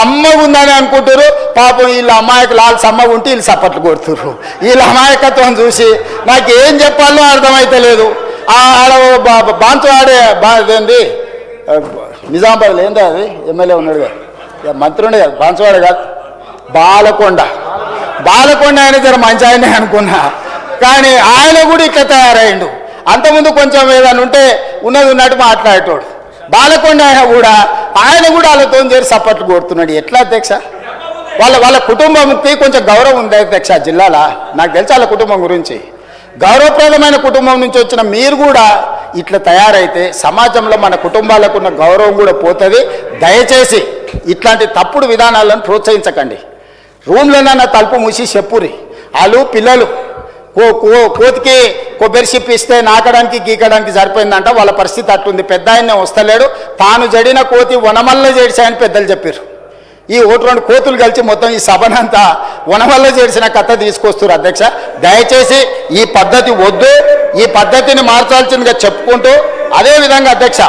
సమ్మగా ఉందని అనుకుంటారు. పాపం వీళ్ళ అమాయకులు వాళ్ళు సమ్మగా ఉంటే వీళ్ళు చప్పట్లు కొడుతుర్రు. వీళ్ళ అమాయకత్వం చూసి నాకు ఏం చెప్పాలో అర్థమైతే లేదు. ఆడ బాంతు ఆడే ఏంది నిజామాబాద్లో ఏంది అది ఎమ్మెల్యే ఉన్నాడు కదా, మంత్రి ఉండే కదా, బాన్సువాడే కాదు, బాలకొండ ఆయన జర మంచి ఆయనే అనుకున్నా. కానీ ఆయన కూడా ఇట్లా తయారైండు. అంతకుముందు కొంచెం ఏదైనా ఉంటే ఉన్నది ఉన్నట్టు మాట్లాడేటోడు. బాలకొండ ఆయన కూడా వాళ్ళతో చేరి సపోర్ట్లు కొడుతున్నాడు. ఎట్లా అధ్యక్ష? వాళ్ళ కుటుంబంకి కొంచెం గౌరవం ఉంది అధ్యక్ష జిల్లాలో. నాకు తెలుసు వాళ్ళ కుటుంబం గురించి. గౌరవప్రదమైన కుటుంబం నుంచి వచ్చిన మీరు కూడా ఇట్లా తయారైతే సమాజంలో మన కుటుంబాలకు ఉన్న గౌరవం కూడా పోతుంది. దయచేసి ఇట్లాంటి తప్పుడు విధానాలను ప్రోత్సహించకండి. రూమ్లోనన్నా తలుపు మూసి చెప్పురి. వాళ్ళు పిల్లలు కోతికి కొబ్బరి చిప్పి ఇస్తే నాకడానికి గీకడానికి సరిపోయిందంట. వాళ్ళ పరిస్థితి అట్టుంది. పెద్ద ఆయన్నే వస్తలేడు. తాను జడిన కోతి వనమల్ల చేడిచాయని పెద్దలు చెప్పారు. ఈ ఒకటి రెండు కోతులు కలిసి మొత్తం ఈ సభనంతా వనమల్ల చేసిన కథ తీసుకొస్తారు. అధ్యక్ష దయచేసి ఈ పద్ధతి వద్దు. ఈ పద్ధతిని మార్చాల్సిందిగా చెప్పుకుంటూ, అదేవిధంగా అధ్యక్ష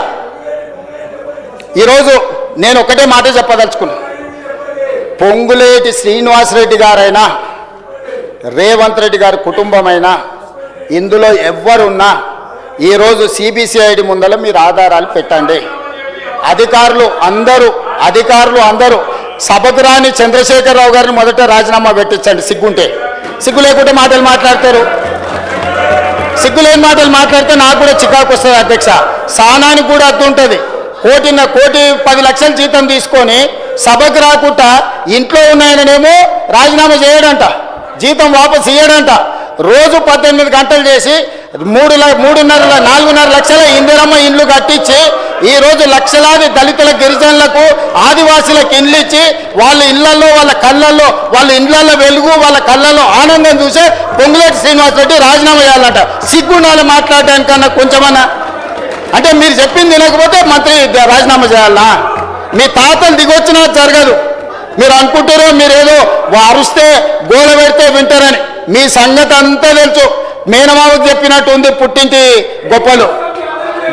ఈరోజు నేను ఒకటే మాట చెప్పదలుచుకున్నా. పొంగులేటి శ్రీనివాసరెడ్డి గారైనా రేవంత్ రెడ్డి గారి కుటుంబమైనా ఇందులో ఎవ్వరున్నా ఈరోజు సిబిసిఐడి ముందర మీరు ఆధారాలు పెట్టండి. అధికారులు అందరూ సభకు రాని చంద్రశేఖరరావు గారిని మొదట రాజీనామా పెట్టించండి. సిగ్గు లేకుంటే మాటలు మాట్లాడతారు. సిగ్గులేని మాటలు మాట్లాడితే నాకు కూడా చికాకు వస్తుంది అధ్యక్ష. సహనానికి కూడా అర్థం ఉంటుంది. కోటి 10 లక్షల జీతం తీసుకొని సభకు రాకుండా ఇంట్లో ఉన్నాయననేమో రాజీనామా చేయడంట, జీతం వాపసు ఇయ్యడంట. రోజు 18 గంటలు చేసి 4.5 లక్షల ఇందిరమ్మ ఇండ్లు కట్టించి ఈరోజు లక్షలాది దళితుల గిరిజనులకు ఆదివాసులకు ఇండ్లు ఇచ్చి వాళ్ళ ఇళ్లలో వాళ్ళ ఇండ్లలో వెలుగు వాళ్ళ కళ్ళల్లో ఆనందం చూసే పొంగులేటి శ్రీనివాసరెడ్డి రాజీనామా చేయాలంట. సిగ్గుండాలి మాట్లాడడానికన్నా కొంచెమన్నా. అంటే మీరు చెప్పింది వినకపోతే మంత్రి రాజీనామా చేయాలనా? మీ తాతలు దిగొచ్చినా జరగదు. మీరు అనుకుంటారో మీరేదో అరుస్తే గోల పెడితే వింటారని. మీ సంగతి అంతా తెలుసు. మేనమావకు చెప్పినట్టు ఉంది పుట్టింటి గొప్పలు.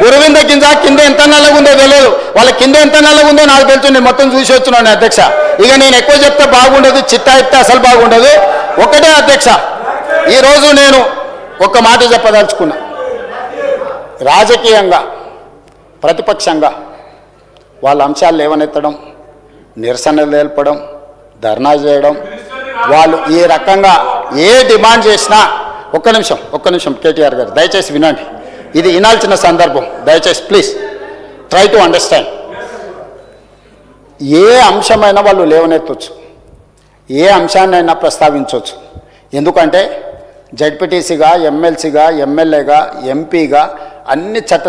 గురువింద కింద ఎంత నల్లగుందో తెలియదు. వాళ్ళ కింద ఎంత నల్లగుందో నాకు తెలుసు. నేను మొత్తం చూసి వచ్చినాను అధ్యక్ష. ఇక నేను ఎక్కువ చెప్తే బాగుండదు, చిట్టా చెప్తే అసలు బాగుండదు. ఒకటే అధ్యక్ష, ఈరోజు నేను ఒక మాట చెప్పదలుచుకున్నా. రాజకీయంగా ప్రతిపక్షంగా వాళ్ళ అంశాలు లేవనెత్తడం, నిరసనలు తెలపడం, ధర్నా చేయడం, వాళ్ళు ఈ రకంగా ఏ డిమాండ్ చేసినా ఒక్క నిమిషం కేటీఆర్ గారు దయచేసి వినండి. ఇది వినాల్సిన సందర్భం. దయచేసి ప్లీజ్ ట్రై టు అండర్స్టాండ్. ఏ అంశమైనా వాళ్ళు లేవనెత్తవచ్చు, ఏ అంశాన్నైనా ప్రస్తావించవచ్చు. ఎందుకంటే జడ్పీటీసీగా, ఎమ్మెల్సీగా, ఎమ్మెల్యేగా, ఎంపీగా అన్ని చట్ట